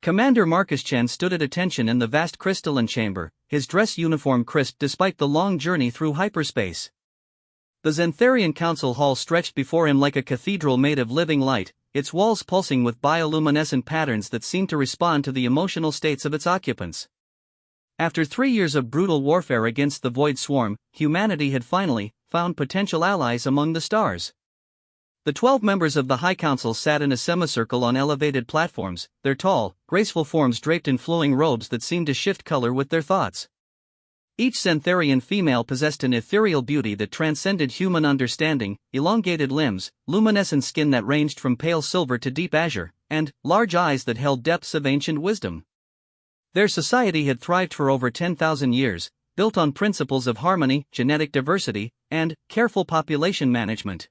Commander Marcus Chen stood at attention in the vast crystalline chamber, his dress uniform crisp despite the long journey through hyperspace. The Xantharian Council Hall stretched before him like a cathedral made of living light, its walls pulsing with bioluminescent patterns that seemed to respond to the emotional states of its occupants. After 3 years of brutal warfare against the Void Swarm, humanity had finally found potential allies among the stars. The 12 members of the High Council sat in a semicircle on elevated platforms, their tall, graceful forms draped in flowing robes that seemed to shift color with their thoughts. Each Xantharian female possessed an ethereal beauty that transcended human understanding, elongated limbs, luminescent skin that ranged from pale silver to deep azure, and large eyes that held depths of ancient wisdom. Their society had thrived for over 10,000 years, built on principles of harmony, genetic diversity, and careful population management.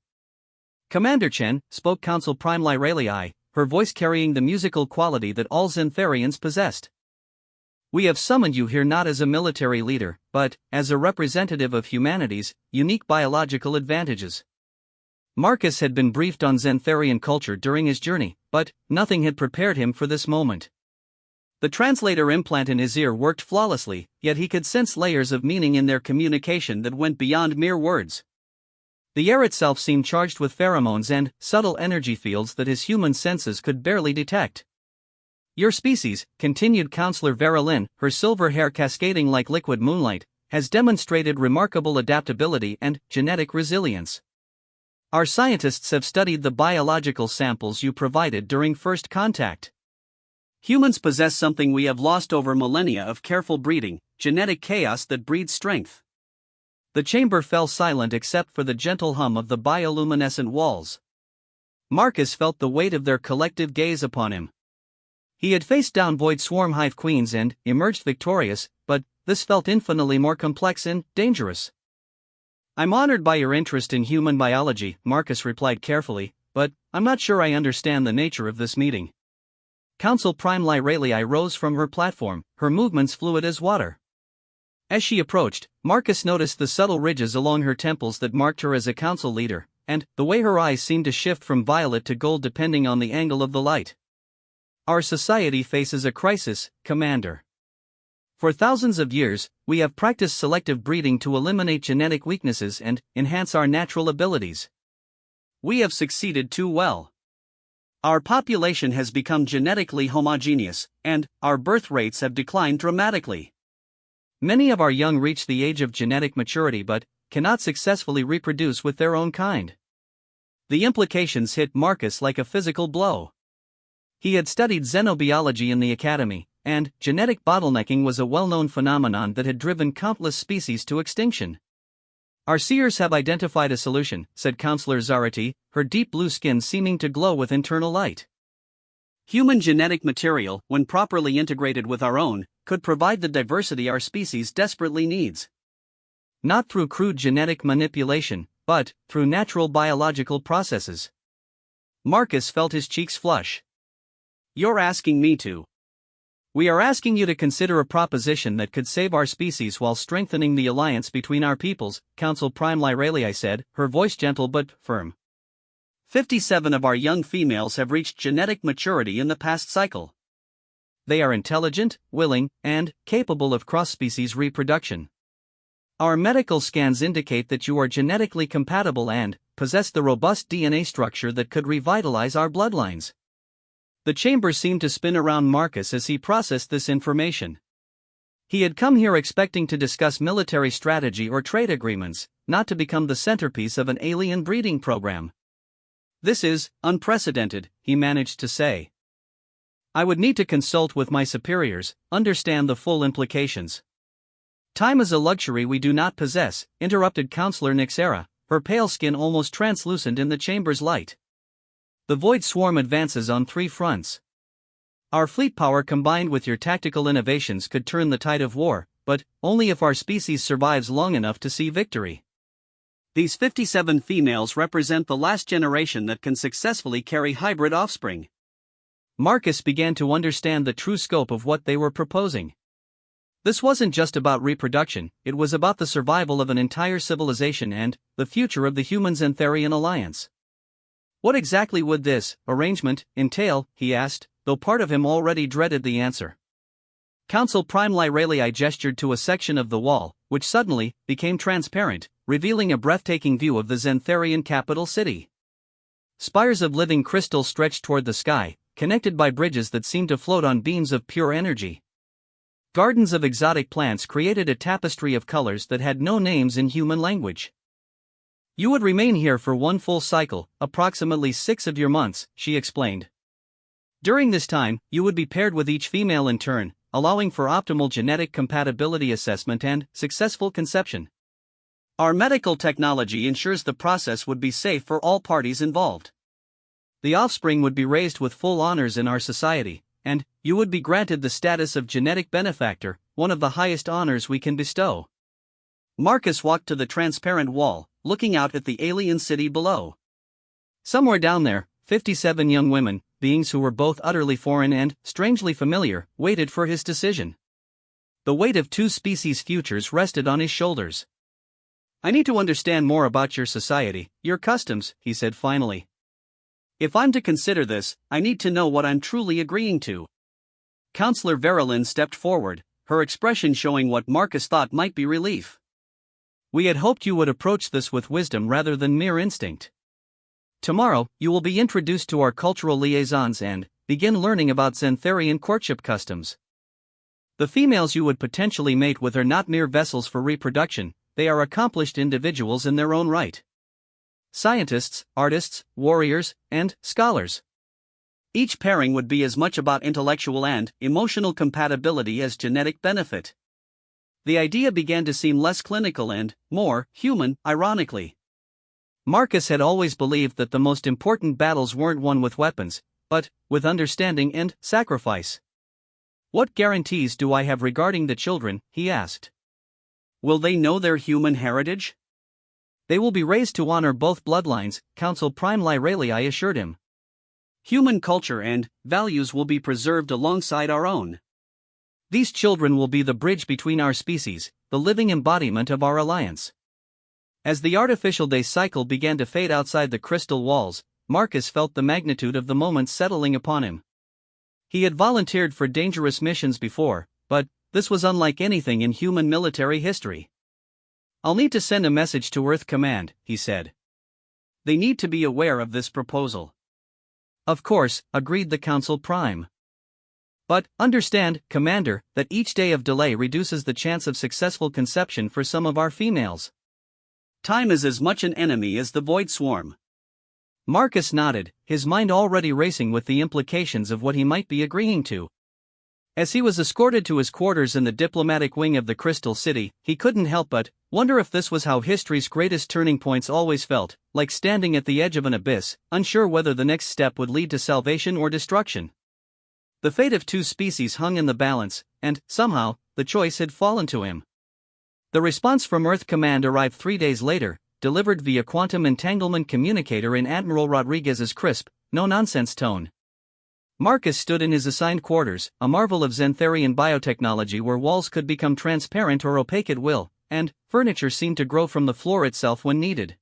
Commander Chen, spoke Council Prime Lyralii, her voice carrying the musical quality that all Xantharians possessed. We have summoned you here not as a military leader, but as a representative of humanity's unique biological advantages. Marcus had been briefed on Xantharian culture during his journey, but nothing had prepared him for this moment. The translator implant in his ear worked flawlessly, yet he could sense layers of meaning in their communication that went beyond mere words. The air itself seemed charged with pheromones and subtle energy fields that his human senses could barely detect. Your species, continued Counselor Vera Lynn, her silver hair cascading like liquid moonlight, has demonstrated remarkable adaptability and genetic resilience. Our scientists have studied the biological samples you provided during first contact. Humans possess something we have lost over millennia of careful breeding, genetic chaos that breeds strength. The chamber fell silent except for the gentle hum of the bioluminescent walls. Marcus felt the weight of their collective gaze upon him. He had faced down Void Swarm Hive Queens and emerged victorious, but this felt infinitely more complex and dangerous. I'm honored by your interest in human biology, Marcus replied carefully, but I'm not sure I understand the nature of this meeting. Council Prime Lyralii rose from her platform, her movements fluid as water. As she approached, Marcus noticed the subtle ridges along her temples that marked her as a council leader, and the way her eyes seemed to shift from violet to gold depending on the angle of the light. Our society faces a crisis, Commander. For thousands of years, we have practiced selective breeding to eliminate genetic weaknesses and enhance our natural abilities. We have succeeded too well. Our population has become genetically homogeneous, and our birth rates have declined dramatically. Many of our young reach the age of genetic maturity but cannot successfully reproduce with their own kind. The implications hit Marcus like a physical blow. He had studied xenobiology in the academy, and genetic bottlenecking was a well-known phenomenon that had driven countless species to extinction. Our seers have identified a solution, said Counselor Zarati, her deep blue skin seeming to glow with internal light. Human genetic material, when properly integrated with our own, could provide the diversity our species desperately needs. Not through crude genetic manipulation, but through natural biological processes. Marcus felt his cheeks flush. You're asking me to. We are asking you to consider a proposition that could save our species while strengthening the alliance between our peoples, Council Prime Lyralii said, her voice gentle but firm. 57 of our young females have reached genetic maturity in the past cycle. They are intelligent, willing, and capable of cross-species reproduction. Our medical scans indicate that you are genetically compatible and possess the robust DNA structure that could revitalize our bloodlines. The chamber seemed to spin around Marcus as he processed this information. He had come here expecting to discuss military strategy or trade agreements, not to become the centerpiece of an alien breeding program. This is unprecedented, he managed to say. I would need to consult with my superiors, understand the full implications. Time is a luxury we do not possess, interrupted Counselor Nixera, her pale skin almost translucent in the chamber's light. The Void Swarm advances on 3 fronts. Our fleet power combined with your tactical innovations could turn the tide of war, but only if our species survives long enough to see victory. These 57 females represent the last generation that can successfully carry hybrid offspring. Marcus began to understand the true scope of what they were proposing. This wasn't just about reproduction, it was about the survival of an entire civilization and the future of the human Xantharian alliance. What exactly would this arrangement entail, he asked, though part of him already dreaded the answer. Council Prime Lyralii gestured to a section of the wall, which suddenly became transparent, revealing a breathtaking view of the Xantharian capital city. Spires of living crystal stretched toward the sky, connected by bridges that seemed to float on beams of pure energy. Gardens of exotic plants created a tapestry of colors that had no names in human language. You would remain here for one full cycle, approximately 6 of your months, she explained. During this time, you would be paired with each female in turn, allowing for optimal genetic compatibility assessment and successful conception. Our medical technology ensures the process would be safe for all parties involved. The offspring would be raised with full honors in our society, and you would be granted the status of genetic benefactor, one of the highest honors we can bestow. Marcus walked to the transparent wall, looking out at the alien city below. Somewhere down there, 57 young women, beings who were both utterly foreign and strangely familiar, waited for his decision. The weight of 2 species' futures rested on his shoulders. I need to understand more about your society, your customs, he said finally. If I'm to consider this, I need to know what I'm truly agreeing to. Counselor Verilyn stepped forward, her expression showing what Marcus thought might be relief. We had hoped you would approach this with wisdom rather than mere instinct. Tomorrow, you will be introduced to our cultural liaisons and begin learning about Xantharian courtship customs. The females you would potentially mate with are not mere vessels for reproduction, they are accomplished individuals in their own right. Scientists, artists, warriors, and scholars. Each pairing would be as much about intellectual and emotional compatibility as genetic benefit. The idea began to seem less clinical and more human, ironically. Marcus had always believed that the most important battles weren't won with weapons, but with understanding and sacrifice. What guarantees do I have regarding the children, he asked. Will they know their human heritage? They will be raised to honor both bloodlines, Council Prime Lyralii assured him. Human culture and values will be preserved alongside our own. These children will be the bridge between our species, the living embodiment of our alliance. As the artificial day cycle began to fade outside the crystal walls, Marcus felt the magnitude of the moment settling upon him. He had volunteered for dangerous missions before, but this was unlike anything in human military history. I'll need to send a message to Earth Command, he said. They need to be aware of this proposal. Of course, agreed the Council Prime. But, understand, Commander, that each day of delay reduces the chance of successful conception for some of our females. Time is as much an enemy as the Void Swarm. Marcus nodded, his mind already racing with the implications of what he might be agreeing to. As he was escorted to his quarters in the diplomatic wing of the Crystal City, he couldn't help but wonder if this was how history's greatest turning points always felt, like standing at the edge of an abyss, unsure whether the next step would lead to salvation or destruction. The fate of 2 species hung in the balance, and, somehow, the choice had fallen to him. The response from Earth Command arrived 3 days later, delivered via quantum entanglement communicator in Admiral Rodriguez's crisp, no-nonsense tone. Marcus stood in his assigned quarters, a marvel of Xantharian biotechnology where walls could become transparent or opaque at will, and furniture seemed to grow from the floor itself when needed.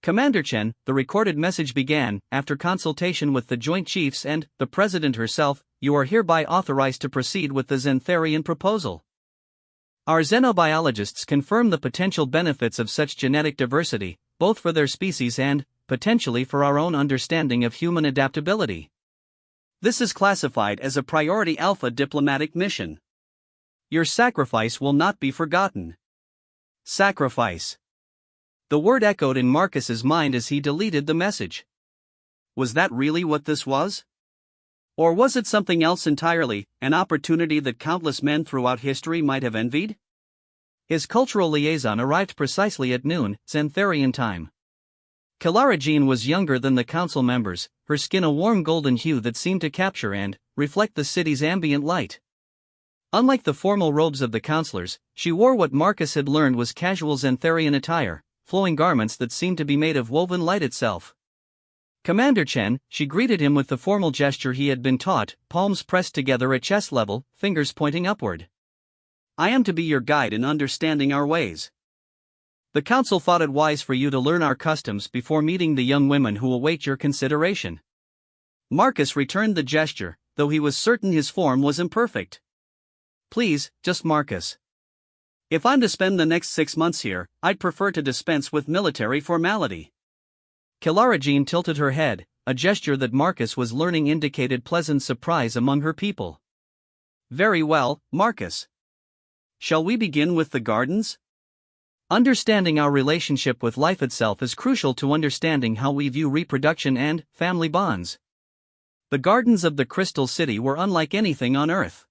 Commander Chen, the recorded message began, after consultation with the Joint Chiefs and the President herself, you are hereby authorized to proceed with the Xantharian proposal. Our xenobiologists confirm the potential benefits of such genetic diversity, both for their species and, potentially for our own understanding of human adaptability. This is classified as a Priority Alpha diplomatic mission. Your sacrifice will not be forgotten. Sacrifice. The word echoed in Marcus's mind as he deleted the message. Was that really what this was? Or was it something else entirely, an opportunity that countless men throughout history might have envied? His cultural liaison arrived precisely at noon, Xantharian time. Kilara Jean was younger than the council members, her skin a warm golden hue that seemed to capture and reflect the city's ambient light. Unlike the formal robes of the councilors, she wore what Marcus had learned was casual Xantharian attire, flowing garments that seemed to be made of woven light itself. Commander Chen, she greeted him with the formal gesture he had been taught, palms pressed together at chest level, fingers pointing upward. I am to be your guide in understanding our ways. The council thought it wise for you to learn our customs before meeting the young women who await your consideration. Marcus returned the gesture, though he was certain his form was imperfect. Please, just Marcus. If I'm to spend the next 6 months here, I'd prefer to dispense with military formality. Kilara Jean tilted her head, a gesture that Marcus was learning indicated pleasant surprise among her people. Very well, Marcus. Shall we begin with the gardens? Understanding our relationship with life itself is crucial to understanding how we view reproduction and family bonds. The gardens of the Crystal City were unlike anything on Earth.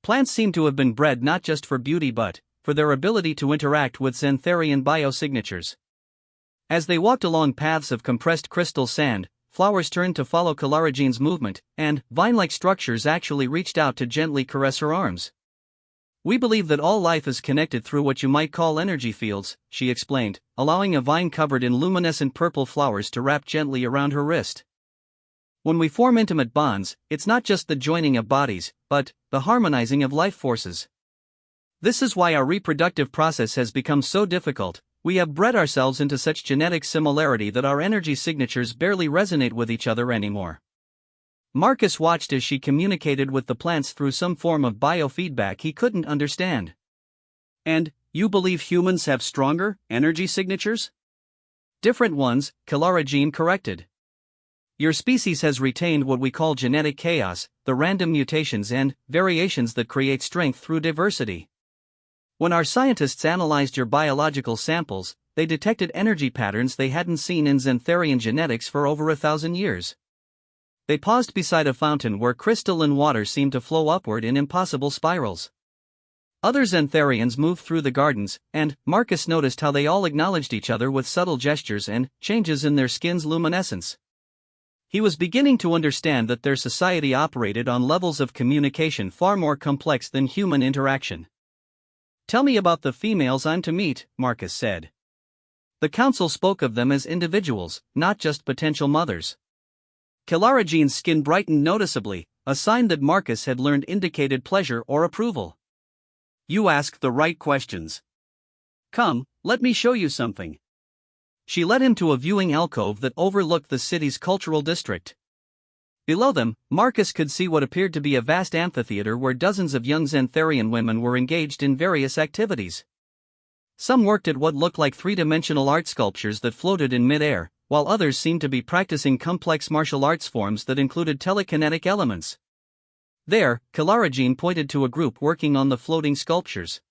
Plants seemed to have been bred not just for beauty but for their ability to interact with Xantharian biosignatures. As they walked along paths of compressed crystal sand, flowers turned to follow Kilara Jean's movement, and vine-like structures actually reached out to gently caress her arms. We believe that all life is connected through what you might call energy fields, she explained, allowing a vine covered in luminescent purple flowers to wrap gently around her wrist. When we form intimate bonds, it's not just the joining of bodies, but the harmonizing of life forces. This is why our reproductive process has become so difficult. We have bred ourselves into such genetic similarity that our energy signatures barely resonate with each other anymore. Marcus watched as she communicated with the plants through some form of biofeedback he couldn't understand. And, you believe humans have stronger energy signatures? Different ones, Kilara Jean corrected. Your species has retained what we call genetic chaos, the random mutations and variations that create strength through diversity. When our scientists analyzed your biological samples, they detected energy patterns they hadn't seen in Xantharian genetics for over 1,000 years. They paused beside a fountain where crystalline water seemed to flow upward in impossible spirals. Other Xantharians moved through the gardens, and Marcus noticed how they all acknowledged each other with subtle gestures and changes in their skin's luminescence. He was beginning to understand that their society operated on levels of communication far more complex than human interaction. Tell me about the females I'm to meet, Marcus said. The council spoke of them as individuals, not just potential mothers. Kilara Jean's skin brightened noticeably, a sign that Marcus had learned indicated pleasure or approval. You ask the right questions. Come, let me show you something. She led him to a viewing alcove that overlooked the city's cultural district. Below them, Marcus could see what appeared to be a vast amphitheater where dozens of young Xantharian women were engaged in various activities. Some worked at what looked like three-dimensional art sculptures that floated in mid-air, while others seemed to be practicing complex martial arts forms that included telekinetic elements. There, Kilara Jean pointed to a group working on the floating sculptures.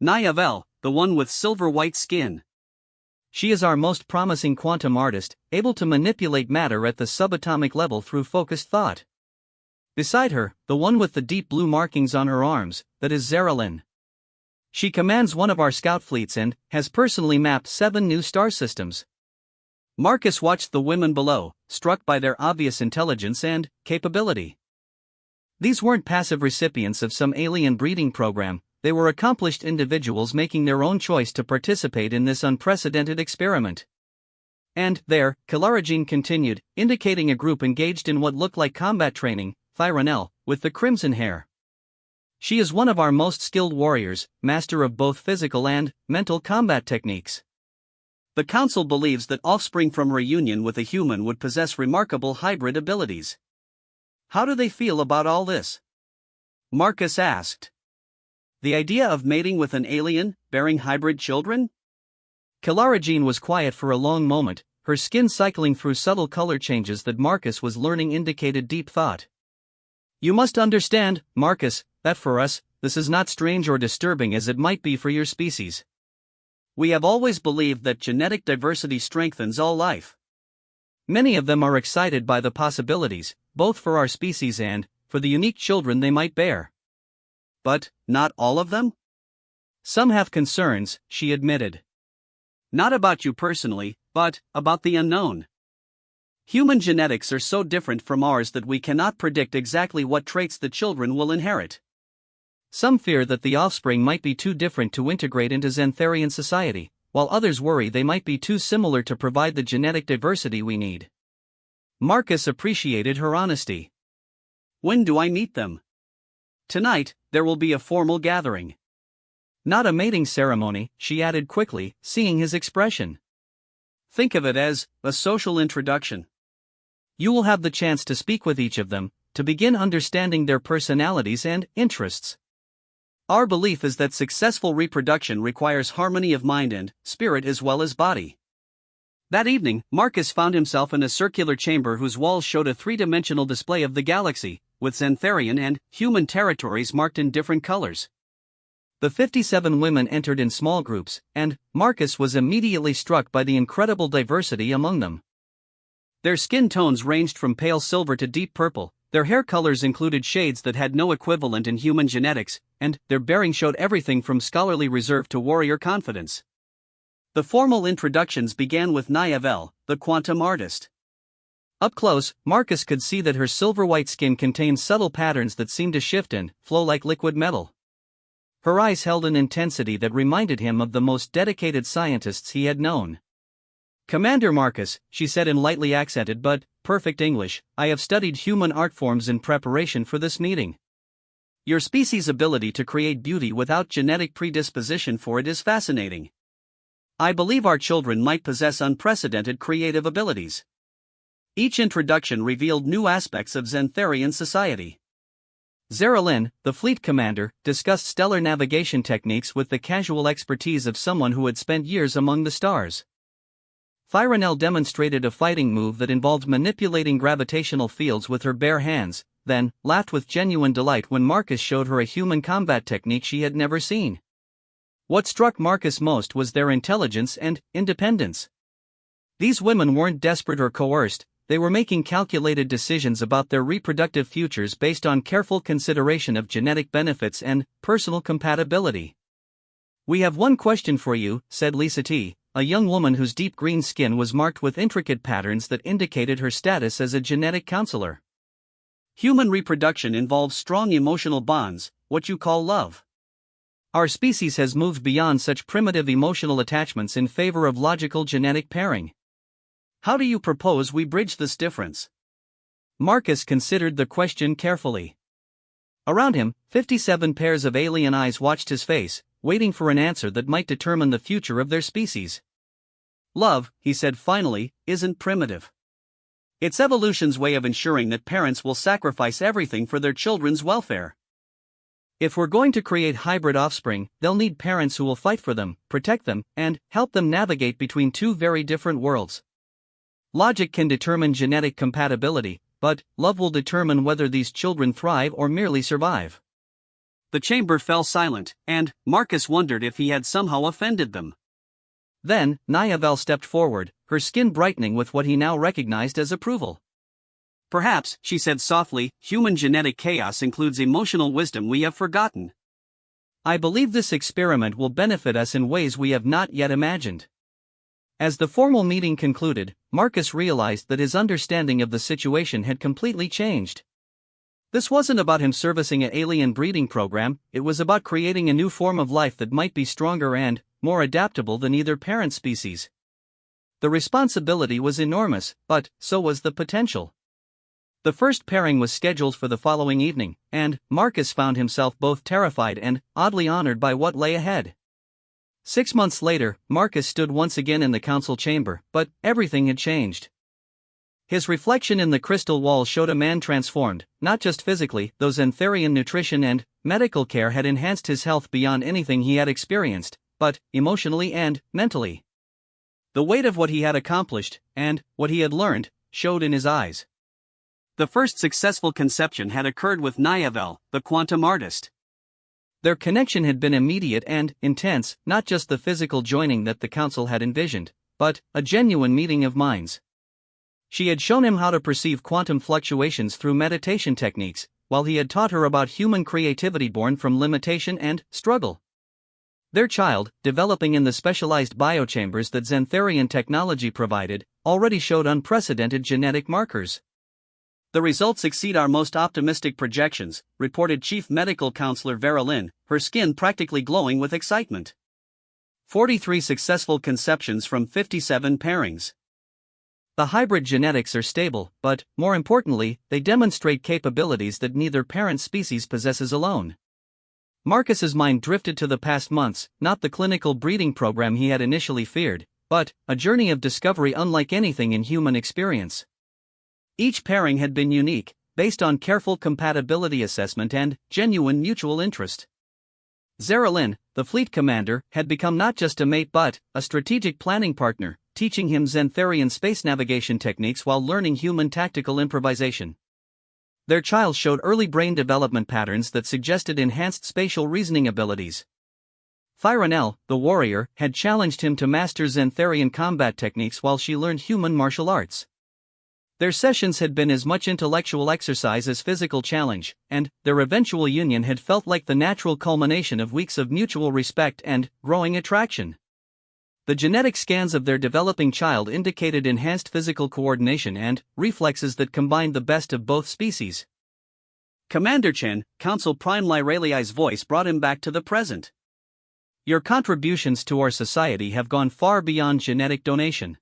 Nayavel, the one with silver-white skin. She is our most promising quantum artist, able to manipulate matter at the subatomic level through focused thought. Beside her, the one with the deep blue markings on her arms, that is Zaralyn. She commands one of our scout fleets and has personally mapped 7 new star systems. Marcus watched the women below, struck by their obvious intelligence and capability. These weren't passive recipients of some alien breeding program. They were accomplished individuals making their own choice to participate in this unprecedented experiment. And there, Kilara Jean continued, indicating a group engaged in what looked like combat training, Thyronel, with the crimson hair. She is one of our most skilled warriors, master of both physical and mental combat techniques. The Council believes that offspring from reunion with a human would possess remarkable hybrid abilities. How do they feel about all this? Marcus asked. The idea of mating with an alien, bearing hybrid children? Kilara Jean was quiet for a long moment, her skin cycling through subtle color changes that Marcus was learning indicated deep thought. You must understand, Marcus, that for us, this is not strange or disturbing as it might be for your species. We have always believed that genetic diversity strengthens all life. Many of them are excited by the possibilities, both for our species and for the unique children they might bear. But, not all of them? Some have concerns, she admitted. Not about you personally, but about the unknown. Human genetics are so different from ours that we cannot predict exactly what traits the children will inherit. Some fear that the offspring might be too different to integrate into Xantharian society, while others worry they might be too similar to provide the genetic diversity we need. Marcus appreciated her honesty. When do I meet them? Tonight, there will be a formal gathering. Not a mating ceremony, she added quickly, seeing his expression. Think of it as a social introduction. You will have the chance to speak with each of them, to begin understanding their personalities and interests. Our belief is that successful reproduction requires harmony of mind and spirit as well as body. That evening, Marcus found himself in a circular chamber whose walls showed a three-dimensional display of the galaxy, with Xantharian and human territories marked in different colors. The 57 women entered in small groups, and Marcus was immediately struck by the incredible diversity among them. Their skin tones ranged from pale silver to deep purple, their hair colors included shades that had no equivalent in human genetics, and their bearing showed everything from scholarly reserve to warrior confidence. The formal introductions began with Nyavel, the quantum artist. Up close, Marcus could see that her silver-white skin contained subtle patterns that seemed to shift and flow like liquid metal. Her eyes held an intensity that reminded him of the most dedicated scientists he had known. Commander Marcus, she said in lightly accented but perfect English, I have studied human art forms in preparation for this meeting. Your species' ability to create beauty without genetic predisposition for it is fascinating. I believe our children might possess unprecedented creative abilities. Each introduction revealed new aspects of Xantharian society. Zeralin, the fleet commander, discussed stellar navigation techniques with the casual expertise of someone who had spent years among the stars. Fyronel demonstrated a fighting move that involved manipulating gravitational fields with her bare hands, then laughed with genuine delight when Marcus showed her a human combat technique she had never seen. What struck Marcus most was their intelligence and independence. These women weren't desperate or coerced, they were making calculated decisions about their reproductive futures based on careful consideration of genetic benefits and personal compatibility. We have one question for you, said Lisa T., a young woman whose deep green skin was marked with intricate patterns that indicated her status as a genetic counselor. Human reproduction involves strong emotional bonds, what you call love. Our species has moved beyond such primitive emotional attachments in favor of logical genetic pairing. How do you propose we bridge this difference? Marcus considered the question carefully. Around him, 57 pairs of alien eyes watched his face, waiting for an answer that might determine the future of their species. Love, he said finally, isn't primitive. It's evolution's way of ensuring that parents will sacrifice everything for their children's welfare. If we're going to create hybrid offspring, they'll need parents who will fight for them, protect them, and help them navigate between two very different worlds. Logic can determine genetic compatibility, but love will determine whether these children thrive or merely survive. The chamber fell silent, and Marcus wondered if he had somehow offended them. Then, Nyavel stepped forward, her skin brightening with what he now recognized as approval. Perhaps, she said softly, human genetic chaos includes emotional wisdom we have forgotten. I believe this experiment will benefit us in ways we have not yet imagined. As the formal meeting concluded, Marcus realized that his understanding of the situation had completely changed. This wasn't about him servicing an alien breeding program, it was about creating a new form of life that might be stronger and more adaptable than either parent species. The responsibility was enormous, but so was the potential. The first pairing was scheduled for the following evening, and Marcus found himself both terrified and oddly honored by what lay ahead. 6 months later, Marcus stood once again in the council chamber, but everything had changed. His reflection in the crystal wall showed a man transformed, not just physically, though Xantharian nutrition and medical care had enhanced his health beyond anything he had experienced, but emotionally and mentally. The weight of what he had accomplished, and what he had learned, showed in his eyes. The first successful conception had occurred with Nyavel, the quantum artist. Their connection had been immediate and intense, not just the physical joining that the council had envisioned, but a genuine meeting of minds. She had shown him how to perceive quantum fluctuations through meditation techniques, while he had taught her about human creativity born from limitation and struggle. Their child, developing in the specialized biochambers that Xantharian technology provided, already showed unprecedented genetic markers. The results exceed our most optimistic projections, reported Chief Medical Counselor Vera Lynn, her skin practically glowing with excitement. 43 successful conceptions from 57 pairings. The hybrid genetics are stable, but, more importantly, they demonstrate capabilities that neither parent species possesses alone. Marcus's mind drifted to the past months, not the clinical breeding program he had initially feared, but a journey of discovery unlike anything in human experience. Each pairing had been unique, based on careful compatibility assessment and genuine mutual interest. Zaralyn, the fleet commander, had become not just a mate but a strategic planning partner, teaching him Xantharian space navigation techniques while learning human tactical improvisation. Their child showed early brain development patterns that suggested enhanced spatial reasoning abilities. Fyronel, the warrior, had challenged him to master Xantharian combat techniques while she learned human martial arts. Their sessions had been as much intellectual exercise as physical challenge, and their eventual union had felt like the natural culmination of weeks of mutual respect and growing attraction. The genetic scans of their developing child indicated enhanced physical coordination and reflexes that combined the best of both species. Commander Chen, Council Prime Lyraliai's voice brought him back to the present. Your contributions to our society have gone far beyond genetic donation.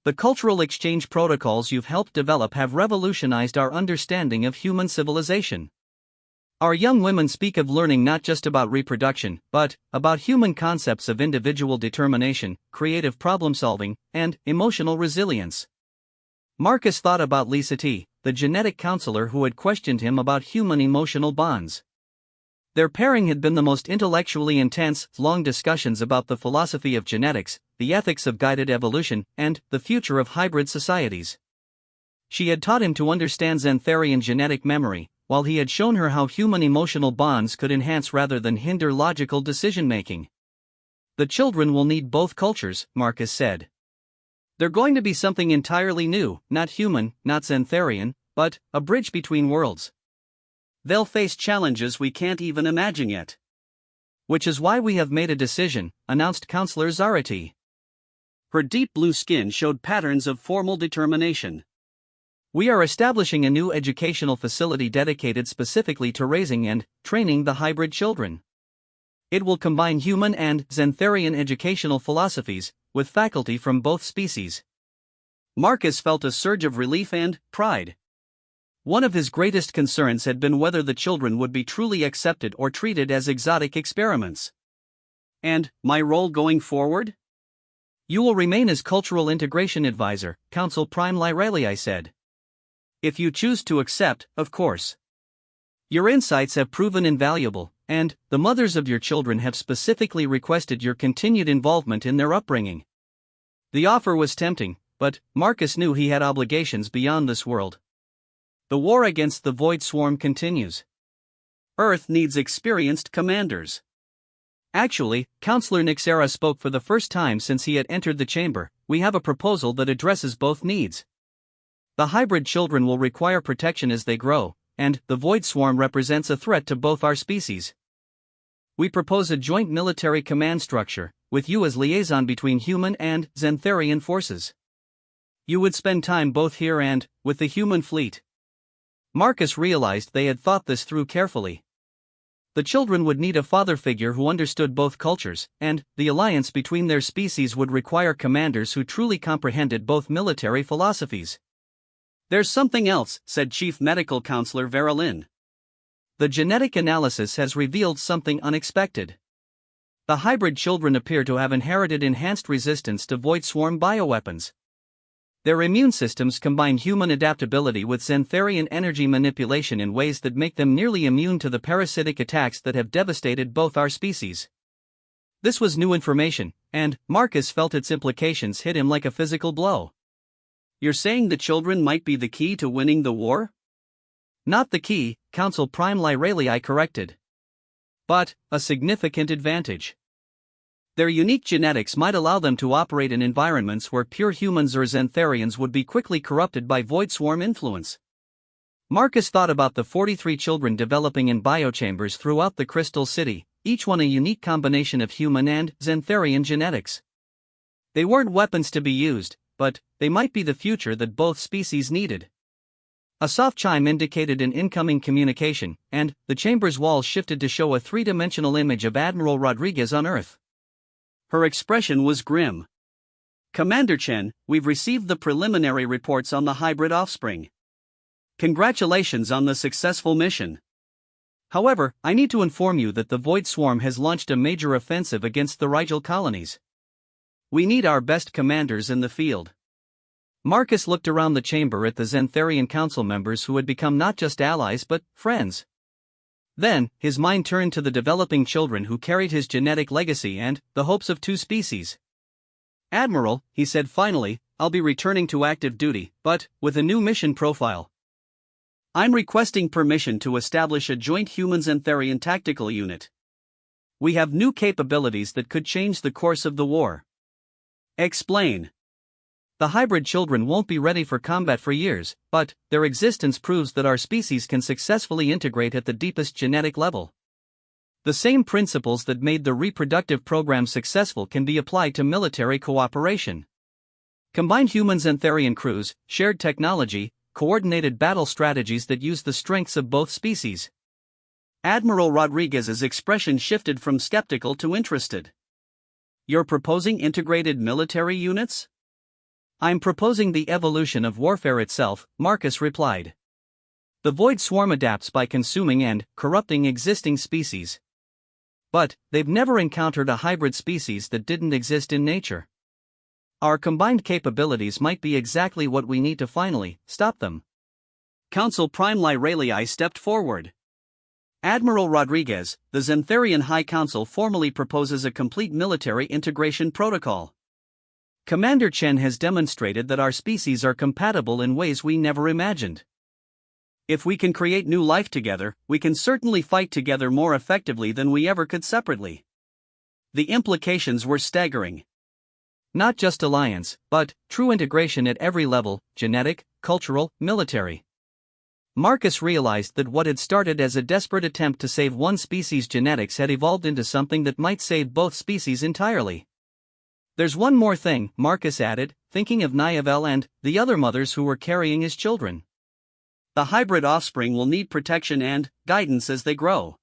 The cultural exchange protocols you've helped develop have revolutionized our understanding of human civilization. Our young women speak of learning not just about reproduction, but about human concepts of individual determination, creative problem-solving, and emotional resilience. Marcus thought about Lisa T., the genetic counselor who had questioned him about human emotional bonds. Their pairing had been the most intellectually intense, long discussions about the philosophy of genetics, the ethics of guided evolution, and the future of hybrid societies. She had taught him to understand Xantharian genetic memory, while he had shown her how human emotional bonds could enhance rather than hinder logical decision-making. The children will need both cultures, Marcus said. They're going to be something entirely new, not human, not Xantharian, but a bridge between worlds. They'll face challenges we can't even imagine yet. Which is why we have made a decision, announced Counselor Zarati. Her deep blue skin showed patterns of formal determination. We are establishing a new educational facility dedicated specifically to raising and training the hybrid children. It will combine human and Xantharian educational philosophies, with faculty from both species. Marcus felt a surge of relief and pride. One of his greatest concerns had been whether the children would be truly accepted or treated as exotic experiments. And my role going forward? You will remain as Cultural Integration Advisor, Council Prime Lyraliai said. If you choose to accept, of course. Your insights have proven invaluable, and the mothers of your children have specifically requested your continued involvement in their upbringing. The offer was tempting, but Marcus knew he had obligations beyond this world. The war against the Void Swarm continues. Earth needs experienced commanders. Actually, Counselor Nixera spoke for the first time since he had entered the chamber. We have a proposal that addresses both needs. The hybrid children will require protection as they grow, and the Void Swarm represents a threat to both our species. We propose a joint military command structure, with you as liaison between human and Xantharian forces. You would spend time both here and with the human fleet. Marcus realized they had thought this through carefully. The children would need a father figure who understood both cultures, and the alliance between their species would require commanders who truly comprehended both military philosophies. There's something else, said Chief Medical Counselor Zaralyn. The genetic analysis has revealed something unexpected. The hybrid children appear to have inherited enhanced resistance to Void Swarm bioweapons. Their immune systems combine human adaptability with Xantharian energy manipulation in ways that make them nearly immune to the parasitic attacks that have devastated both our species. This was new information, and Marcus felt its implications hit him like a physical blow. You're saying the children might be the key to winning the war? Not the key, Council Prime Lyraliai corrected. But a significant advantage. Their unique genetics might allow them to operate in environments where pure humans or Xantharians would be quickly corrupted by Void Swarm influence. Marcus thought about the 43 children developing in biochambers throughout the Crystal City, each one a unique combination of human and Xantharian genetics. They weren't weapons to be used, but they might be the future that both species needed. A soft chime indicated an incoming communication, and the chamber's walls shifted to show a three-dimensional image of Admiral Rodriguez on Earth. Her expression was grim. Commander Chen, we've received the preliminary reports on the hybrid offspring. Congratulations on the successful mission. However, I need to inform you that the Void Swarm has launched a major offensive against the Rigel colonies. We need our best commanders in the field. Marcus looked around the chamber at the Xantharian council members who had become not just allies but friends. Then, his mind turned to the developing children who carried his genetic legacy and the hopes of two species. Admiral, he said finally, I'll be returning to active duty, but with a new mission profile. I'm requesting permission to establish a joint human-Xantharian tactical unit. We have new capabilities that could change the course of the war. Explain. The hybrid children won't be ready for combat for years, but their existence proves that our species can successfully integrate at the deepest genetic level. The same principles that made the reproductive program successful can be applied to military cooperation. Combined human-Xantharian crews, shared technology, coordinated battle strategies that use the strengths of both species. Admiral Rodriguez's expression shifted from skeptical to interested. You're proposing integrated military units? I'm proposing the evolution of warfare itself, Marcus replied. The Void Swarm adapts by consuming and corrupting existing species. But they've never encountered a hybrid species that didn't exist in nature. Our combined capabilities might be exactly what we need to finally stop them. Council Prime Lyralii stepped forward. Admiral Rodriguez, the Xantharian High Council formally proposes a complete military integration protocol. Commander Chen has demonstrated that our species are compatible in ways we never imagined. If we can create new life together, we can certainly fight together more effectively than we ever could separately. The implications were staggering. Not just alliance, but true integration at every level: genetic, cultural, military. Marcus realized that what had started as a desperate attempt to save one species' genetics had evolved into something that might save both species entirely. There's one more thing, Marcus added, thinking of Niavel and the other mothers who were carrying his children. The hybrid offspring will need protection and guidance as they grow.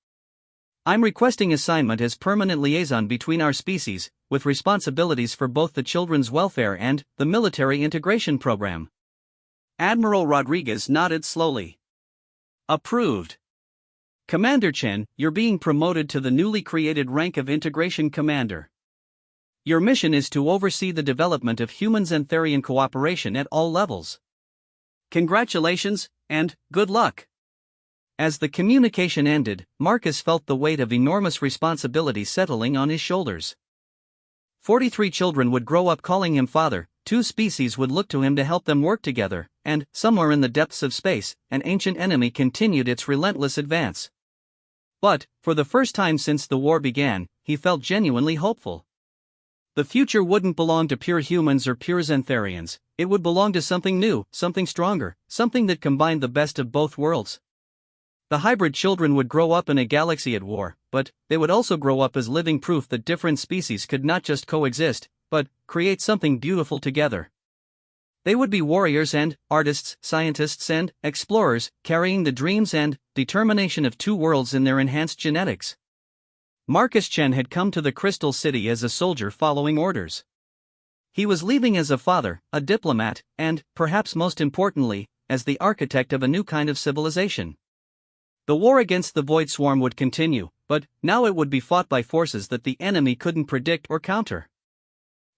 I'm requesting assignment as permanent liaison between our species, with responsibilities for both the children's welfare and the military integration program. Admiral Rodriguez nodded slowly. Approved. Commander Chen, you're being promoted to the newly created rank of Integration Commander. Your mission is to oversee the development of human-Xantharian cooperation at all levels. Congratulations, and good luck. As the communication ended, Marcus felt the weight of enormous responsibility settling on his shoulders. 43 children would grow up calling him father, 2 species would look to him to help them work together, and, somewhere in the depths of space, an ancient enemy continued its relentless advance. But, for the first time since the war began, he felt genuinely hopeful. The future wouldn't belong to pure humans or pure Xantharians, it would belong to something new, something stronger, something that combined the best of both worlds. The hybrid children would grow up in a galaxy at war, but they would also grow up as living proof that different species could not just coexist, but create something beautiful together. They would be warriors and artists, scientists and explorers, carrying the dreams and determination of two worlds in their enhanced genetics. Marcus Chen had come to the Crystal City as a soldier following orders. He was leaving as a father, a diplomat, and, perhaps most importantly, as the architect of a new kind of civilization. The war against the Void Swarm would continue, but now it would be fought by forces that the enemy couldn't predict or counter.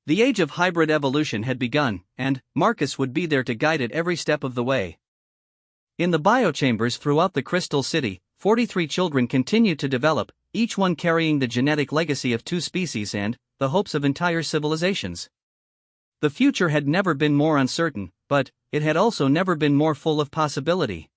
The age of hybrid evolution had begun, and Marcus would be there to guide it every step of the way. In the biochambers throughout the Crystal City, 43 children continued to develop, each one carrying the genetic legacy of 2 species and the hopes of entire civilizations. The future had never been more uncertain, but it had also never been more full of possibility.